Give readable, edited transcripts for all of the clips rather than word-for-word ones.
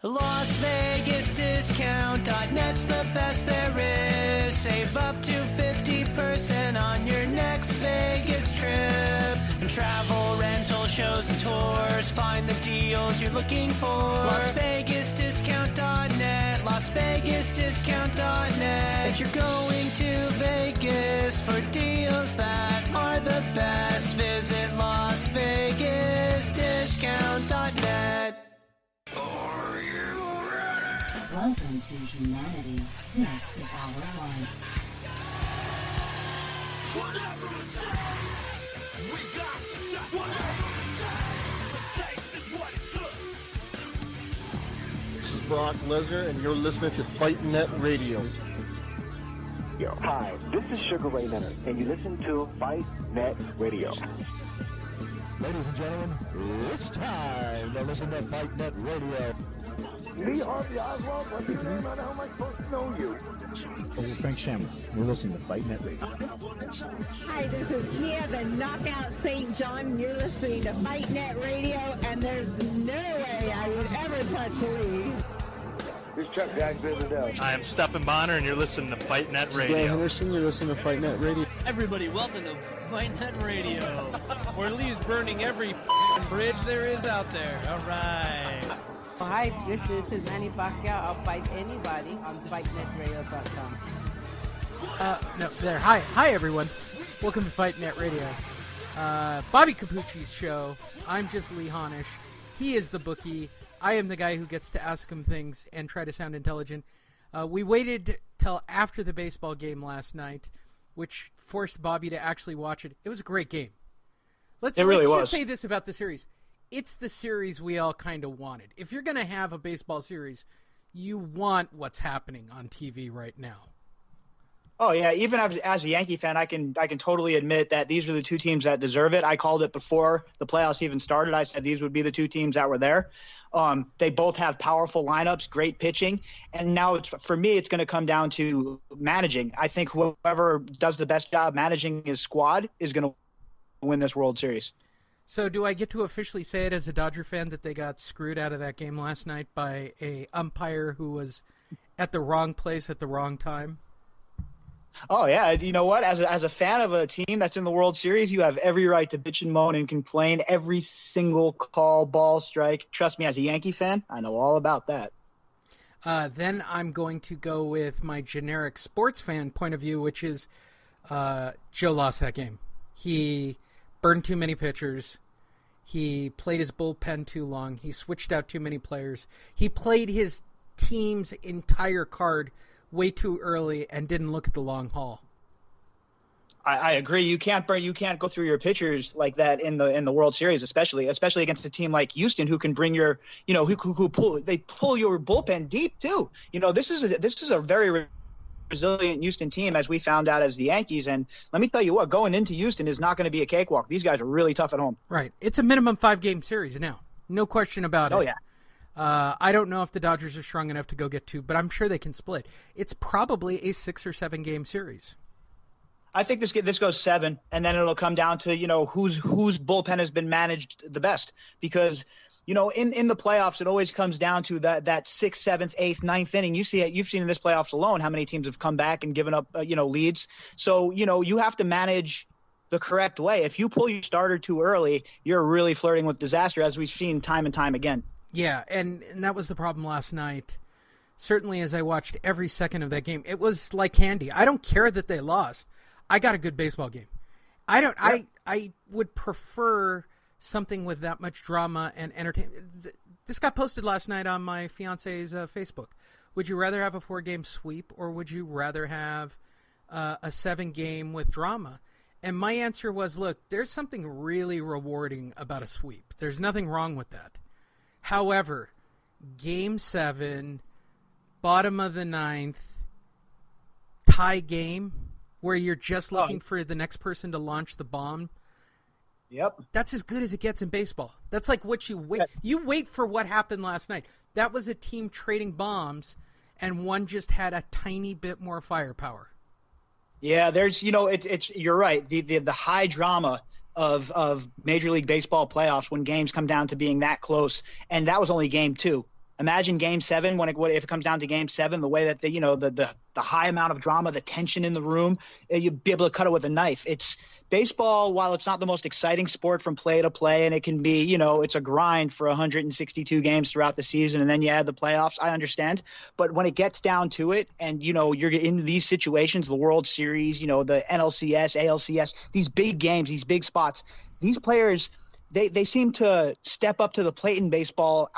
Las Vegas Discount.net's the best there is. Save up to 50% on your next Vegas trip. And travel, rental, shows, and tours. Find the deals you're looking for. Las Vegas Discount.net. Las Vegas Discount.net. If you're going to Vegas for deals that are the best, visit Las Vegas Discount.net. Welcome to humanity. This is Hour 1. Whatever it takes, we got to shut. Whatever it takes is what it took. This is Brock Lesnar, and you're listening to Fight Net Radio. Yo, hi, this is Sugar Ray Leonard, and you listen to Fight Net Radio. Ladies and gentlemen, it's time to listen to Fight Net Radio. Lee Harvey Oswald, what's your name? How am I supposed to know you? This is Frank Shamrock. We're listening to Fight Net Radio. Hi, this is Tia, the Knockout St. John. You're listening to Fight Net Radio, and there's no way I would ever touch Lee. This is Chuck Jackson. I am Stephen Bonner, and you're listening to Fight Net Radio. Dan Henderson, you're listening to Fight Net Radio. Everybody, welcome to Fight Net Radio, where Lee's burning every bridge there is out there. All right. Hi, this is Manny Pacquiao. I'll fight anybody on FightNetRadio.com. Hi, everyone. Welcome to Fight Net Radio. Bobby-capucci's show. I'm just lee-honish. He is the bookie. I am the guy who gets to ask him things and try to sound intelligent. We waited till after the baseball game last night, which forced Bobby to actually watch it. It was a great game. Let's just say this about the series. It's the series we all kind of wanted. If you're going to have a baseball series, you want what's happening on TV right now. Oh, yeah. Even as a Yankee fan, I can totally admit that these are the two teams that deserve it. I called it before the playoffs even started. I said these would be the two teams that were there. They both have powerful lineups, great pitching. And now, for me, it's going to come down to managing. I think whoever does the best job managing his squad is going to win this World Series. So do I get to officially say it as a Dodger fan that they got screwed out of that game last night by a umpire who was at the wrong place at the wrong time? Oh, yeah. You know what? As a fan of a team that's in the World Series, you have every right to bitch and moan and complain every single call, ball, strike. Trust me, as a Yankee fan, I know all about that. Then I'm going to go with my generic sports fan point of view, which is Joe lost that game. He burned too many pitchers. He played his bullpen too long. He switched out too many players. He played his team's entire card way too early and didn't look at the long haul. I agree. You can't go through your pitchers like that in the World Series, especially against a team like Houston, who can bring your, who pull your bullpen deep too. This is a very resilient Houston team, as we found out as the Yankees. And let me tell you what, going into Houston is not going to be a cakewalk. These guys are really tough at home. Right. It's a minimum 5-game series now. No question about it. Oh, yeah. I don't know if the Dodgers are strong enough to go get 2, but I'm sure they can split. It's probably a 6 or 7 game series. I think this goes 7, and then it'll come down to, whose bullpen has been managed the best. Because, in the playoffs, it always comes down to that 6th, 7th, 8th, 9th inning. You've seen in this playoffs alone how many teams have come back and given up, leads. So, you have to manage the correct way. If you pull your starter too early, you're really flirting with disaster, as we've seen time and time again. Yeah, and that was the problem last night. Certainly, as I watched every second of that game, it was like candy. I don't care that they lost. I got a good baseball game. I would prefer something with that much drama and entertainment. This got posted last night on my fiance's Facebook. Would you rather have a 4-game sweep, or would you rather have a 7-game with drama? And my answer was, look, there's something really rewarding about a sweep. There's nothing wrong with that. However, Game 7, bottom of the 9th, tie game, where you're just looking for the next person to launch the bomb. Yep. That's as good as it gets in baseball. That's like what you wait. You wait for what happened last night. That was a team trading bombs, and one just had a tiny bit more firepower. Yeah, there's, you're right. The high drama of Major League Baseball playoffs when games come down to being that close, and that was only game 2. Imagine Game 7 if it comes down to Game 7, the way that the high amount of drama, the tension in the room, you'd be able to cut it with a knife. It's baseball, while it's not the most exciting sport from play to play, and it can be, it's a grind for 162 games throughout the season, and then you add the playoffs. I understand, but when it gets down to it, and you're in these situations, the World Series, the NLCS, ALCS, these big games, these big spots, these players. They seem to step up to the plate in baseball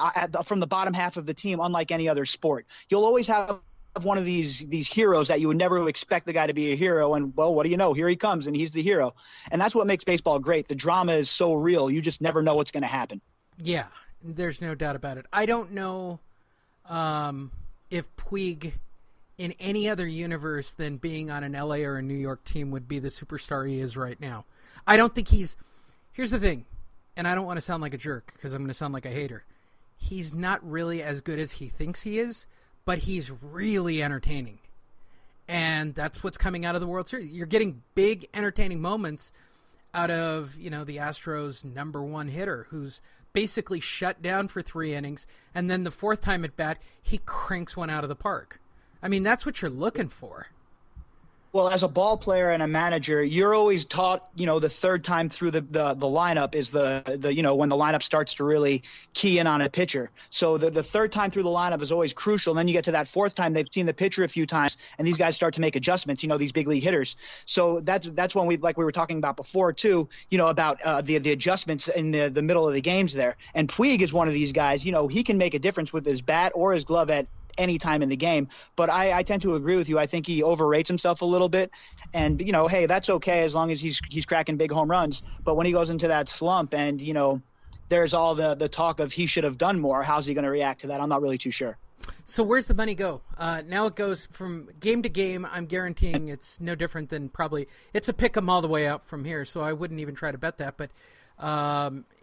from the bottom half of the team, unlike any other sport. You'll always have one of these heroes that you would never expect the guy to be a hero, and, well, what do you know? Here he comes, and he's the hero. And that's what makes baseball great. The drama is so real, you just never know what's going to happen. Yeah, there's no doubt about it. I don't know if Puig, in any other universe than being on an LA or a New York team, would be the superstar he is right now. I don't think he's – here's the thing. And I don't want to sound like a jerk because I'm going to sound like a hater. He's not really as good as he thinks he is, but he's really entertaining. And that's what's coming out of the World Series. You're getting big, entertaining moments out of, the Astros' number one hitter, who's basically shut down for 3 innings, and then the 4th time at bat, he cranks one out of the park. I mean, that's what you're looking for. Well, as a ball player and a manager, you're always taught, the 3rd time through the lineup is the when the lineup starts to really key in on a pitcher. So the 3rd time through the lineup is always crucial. And then you get to that 4th time, they've seen the pitcher a few times, and these guys start to make adjustments, these big league hitters. So that's when we were talking about before too, about the adjustments in the middle of the games there. And Puig is one of these guys, he can make a difference with his bat or his glove at any time in the game, but I tend to agree with you. I think he overrates himself a little bit, and hey, that's okay as long as he's cracking big home runs. But when he goes into that slump, and there's all the talk of he should have done more, how's he going to react to that? I'm not really too sure. So where's the money go? Now it goes from game to game. I'm guaranteeing it's no different than it's a pick 'em all the way out from here. So I wouldn't even try to bet that. But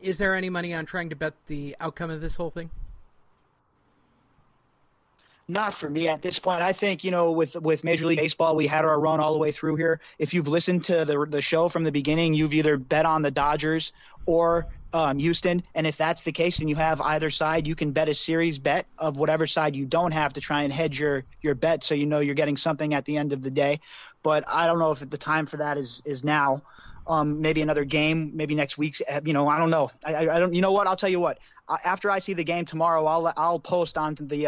is there any money on trying to bet the outcome of this whole thing? Not for me at this point. I think, with Major League Baseball, we had our run all the way through here. If you've listened to the show from the beginning, you've either bet on the Dodgers or Houston. And if that's the case and you have either side, you can bet a series bet of whatever side you don't have to try and hedge your bet so you're getting something at the end of the day. But I don't know if the time for that is now. Maybe another game, maybe next week's. I don't know. I don't. You know what? I'll tell you what. After I see the game tomorrow, I'll post on the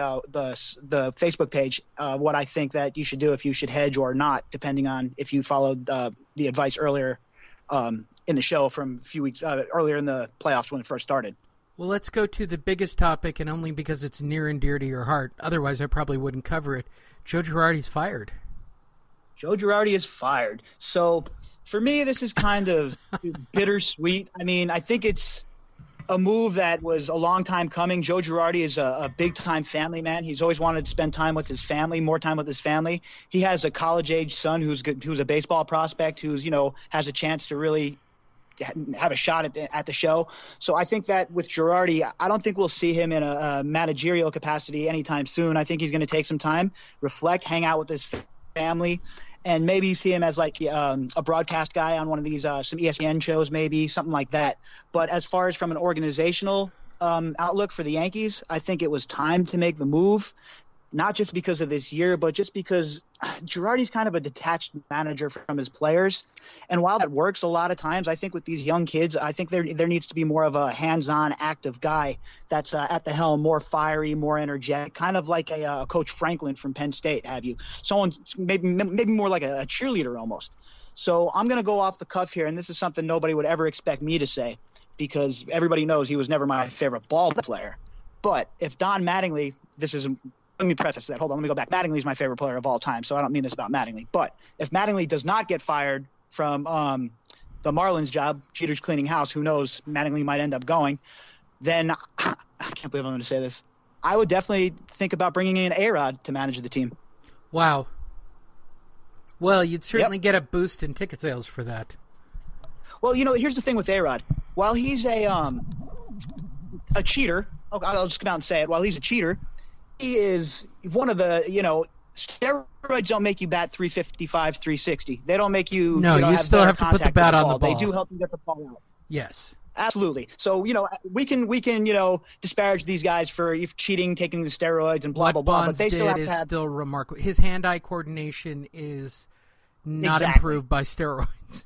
Facebook page what I think that you should do, if you should hedge or not, depending on if you followed the advice earlier in the show from a few weeks earlier in the playoffs when it first started. Well, let's go to the biggest topic, and only because it's near and dear to your heart. Otherwise, I probably wouldn't cover it. Joe Girardi's fired. Joe Girardi is fired. So for me, this is kind of bittersweet. I mean, I think it's a move that was a long time coming. Joe Girardi is a big-time family man. He's always wanted to spend time with his family, more time with his family. He has a college-age son who's a baseball prospect, who's has a chance to really have a shot at the show. So I think that with Girardi, I don't think we'll see him in a managerial capacity anytime soon. I think he's going to take some time, reflect, hang out with his family, and maybe see him as a broadcast guy on one of these some ESPN shows, maybe something like that. But as far as from an organizational outlook for the Yankees, I think it was time to make the move, not just because of this year, but just because Girardi's kind of a detached manager from his players. And while that works a lot of times, I think with these young kids, I think there needs to be more of a hands-on, active guy that's at the helm, more fiery, more energetic, kind of like a Coach Franklin from Penn State, have you? Someone maybe more like a cheerleader almost. So I'm going to go off the cuff here, and this is something nobody would ever expect me to say because everybody knows he was never my favorite ball player. But if Don Mattingly, let me preface that. Hold on, let me go back. Mattingly's my favorite player of all time, so I don't mean this about Mattingly. But if Mattingly does not get fired from the Marlins job, cheaters cleaning house, who knows, Mattingly might end up going, then I can't believe I'm going to say this. I would definitely think about bringing in A-Rod to manage the team. Wow. Well, you'd certainly get a boost in ticket sales for that. Well, here's the thing with A-Rod. While he's a cheater, I'll just come out and say it, while he's a cheater, he is one of the, steroids don't make you bat 355, 360. They don't make you. No, you have still have to put the bat on the ball. They do help you get the ball out. Yes. Absolutely. So, we can, disparage these guys for cheating, taking the steroids and blah, what blah, blah, Bonds but they still did have to have. still remarkable. His hand-eye coordination is not Exactly. improved by steroids.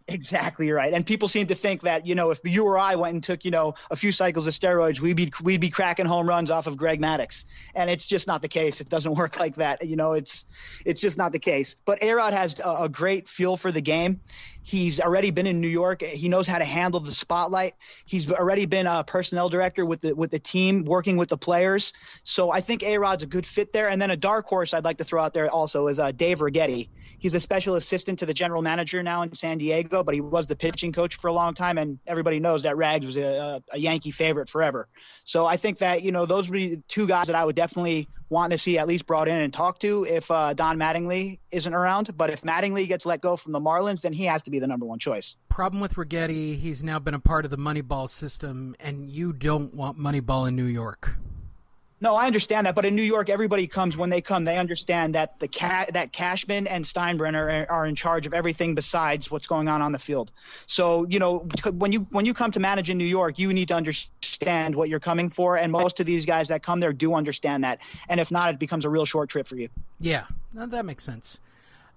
Exactly right. And people seem to think that, if you or I went and took, a few cycles of steroids, we'd be cracking home runs off of Greg Maddux. And it's just not the case. It doesn't work like that. It's just not the case. But A-Rod has a great feel for the game. He's already been in New York. He knows how to handle the spotlight. He's already been a personnel director with the team, working with the players. So I think A-Rod's a good fit there. And then a dark horse I'd like to throw out there also is Dave Righetti. He's a special assistant to the general manager now in San Diego, but he was the pitching coach for a long time, and everybody knows that Rags was a Yankee favorite forever. So I think that, those would be two guys that I would definitely want to see at least brought in and talk to if Don Mattingly isn't around. But if Mattingly gets let go from the Marlins, then he has to be the number one choice. Problem with Righetti, he's now been a part of the Moneyball system, and you don't want Moneyball in New York. No, I understand that, but in New York, everybody comes. When they come, they understand that that Cashman and Steinbrenner are in charge of everything besides what's going on the field. So, when you come to manage in New York, you need to understand what you're coming for, and most of these guys that come there do understand that. And if not, it becomes a real short trip for you. Yeah, that makes sense.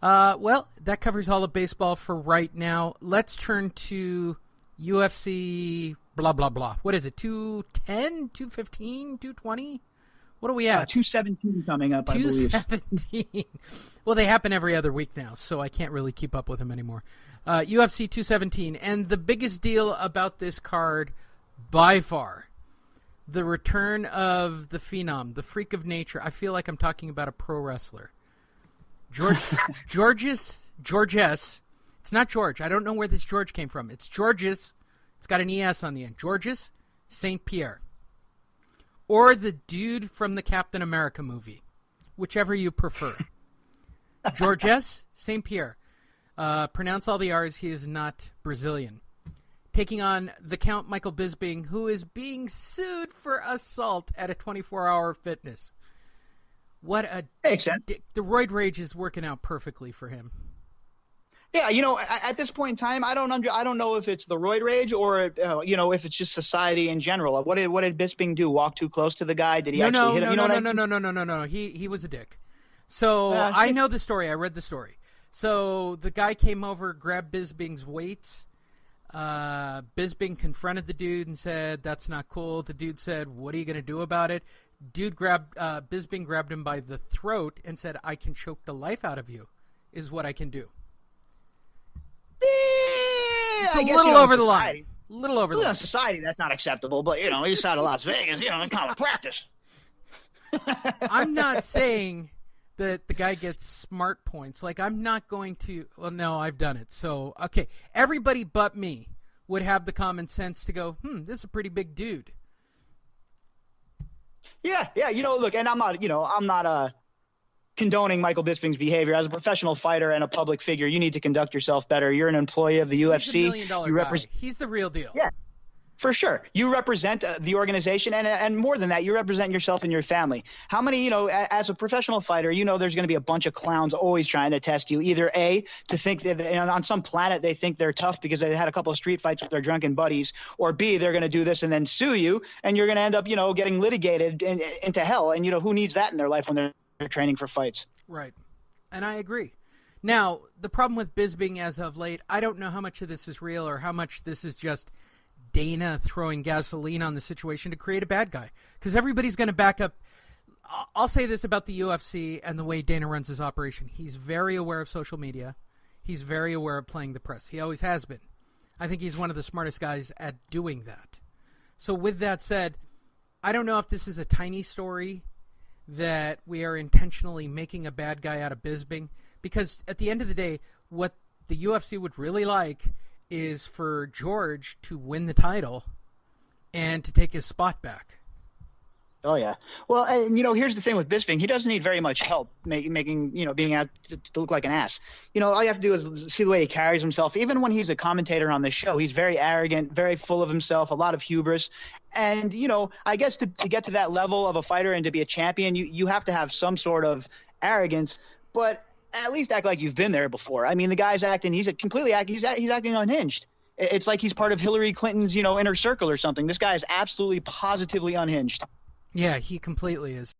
Well, that covers all of baseball for right now. Let's turn to UFC blah, blah, blah. What is it, 210, 215, 220? What are we at? 217 coming up, I believe. 217. Well, they happen every other week now, so I can't really keep up with them anymore. UFC 217. And the biggest deal about this card, by far, the return of the Phenom, the freak of nature. I feel like I'm talking about a pro wrestler. Georges. It's not George. I don't know where this George came from. It's Georges. It's got an ES on the end. Georges St. Pierre. Or the dude from the Captain America movie. Whichever you prefer. Georges St. Pierre. Pronounce all the R's. He is not Brazilian. Taking on the Count Michael Bisping, who is being sued for assault at a 24-hour fitness. What a... Makes sense. The roid rage is working out perfectly for him. Yeah, at this point in time, I don't know if it's the roid rage or if it's just society in general. What did Bisping do? Walk too close to the guy? Did he actually hit him? No. He was a dick. So I know the story. I read the story. So the guy came over, grabbed Bisping's weights. Bisping confronted the dude and said, "That's not cool." The dude said, "What are you going to do about it?" Bisping grabbed him by the throat and said, "I can choke the life out of you, is what I can do." It's a little over the line. Little over the line. In society, that's not acceptable, but, east side of Las Vegas, in common practice. I'm not saying that the guy gets smart points. Like, I'm not going to... Well, no, I've done it. So, okay. Everybody but me would have the common sense to go, this is a pretty big dude. Yeah. Look, and I'm not condoning Michael Bisping's behavior. As a professional fighter and a public figure, you need to conduct yourself better. You're an employee of the UFC. He's $1 million guy. He's the real deal. Yeah, for sure. You represent the organization, and more than that, you represent yourself and your family. How many, as a professional fighter, there's going to be a bunch of clowns always trying to test you. Either A, to think that on some planet they think they're tough because they had a couple of street fights with their drunken buddies, or B, they're going to do this and then sue you, and you're going to end up, getting litigated into hell. And, who needs that in their life when they're training for fights? Right. And I agree. Now, the problem with Bisping as of late, I don't know how much of this is real or how much this is just Dana throwing gasoline on the situation to create a bad guy. Because everybody's going to back up. I'll say this about the UFC and the way Dana runs his operation. He's very aware of social media. He's very aware of playing the press. He always has been. I think he's one of the smartest guys at doing that. So with that said, I don't know if this is a tiny story that we are intentionally making a bad guy out of Bisping, because at the end of the day, what the UFC would really like is for George to win the title and to take his spot back. Oh, yeah. Well, and, here's the thing with Bisping. He doesn't need very much help making being out to look like an ass. All you have to do is see the way he carries himself. Even when he's a commentator on this show, he's very arrogant, very full of himself, a lot of hubris. And, I guess to get to that level of a fighter and to be a champion, you have to have some sort of arrogance, but at least act like you've been there before. I mean, the guy's acting, he's acting unhinged. It's like he's part of Hillary Clinton's, inner circle or something. This guy is absolutely, positively unhinged. Yeah, he completely is.